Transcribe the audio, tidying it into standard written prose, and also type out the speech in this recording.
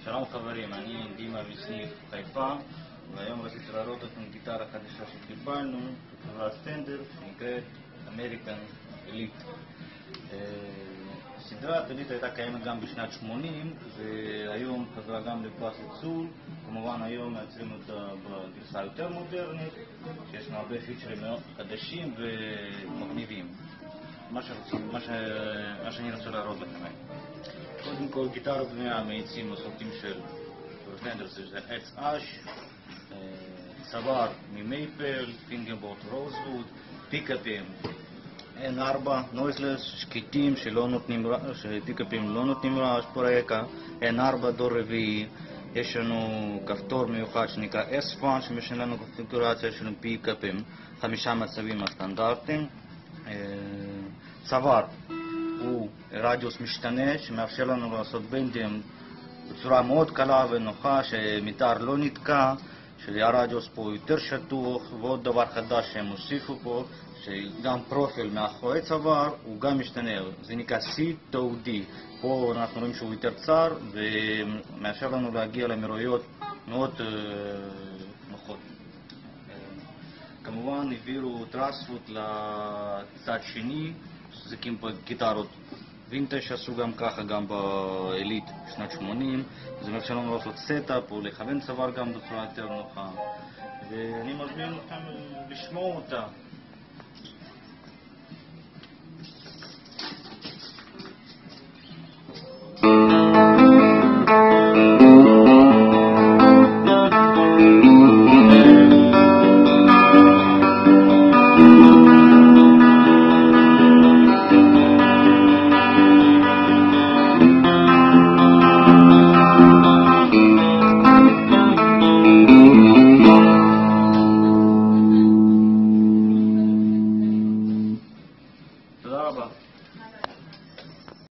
שלום חברים, אני דימה מסניף חיפה, והיום רציתי להראות לכם גיטרה חדשה שקיבלנו, חברת סטנדר, שנקראת אמריקן אליט. סדרת אליט הייתה קיימת גם בשנת 80, והיום חזרה גם לפס ייצור. כמובן היום מייצרים אותה בגרסה יותר מודרנית, שיש לנו הרבה פיצ'רים חדשים ומגניבים. מה שאני רוצה להראות לכם. קודם כל, גיטרה בנויה מעצים מסורתיים של סטנדר, זה עץ אש, צוואר ממייפל, פינגרבורד רוזווד, פיקאפים N4, נויזלס, שקטים שפיקאפים לא נותנים רעש ברקע, N4 דור רביעי. יש לנו כפתור מיוחד שנקרא S-Fun שמשנה לנו קונפיגורציה של פיקאפים, 5 מצבים הסטנדרטיים. צוואר הוא רדיוס משתנה שמאפשר לנו לעשות בנדים בצורה מאוד קלה ונוחה, שמיתר לא נתקע, שהרדיוס פה יותר שטוח. ועוד דבר חדש שהם הוסיפו פה, שגם פרופיל מאחורי צוואר הוא גם משתנה, זה נקרא C-to-D. פה אנחנו רואים שהוא יותר צר ומאפשר לנו להגיע למהירויות מאוד נוחות. כמובן העבירו טרנספוט לצד שני, שזה כמו גיטרות וינטג' שעשו גם ככה, גם באליט בשנת 80. זה מאפשר לנו לעשות סטאפ או לכוון צוואר גם בצורה יותר נוחה, ואני מזמין אתכם לשמוע אותה.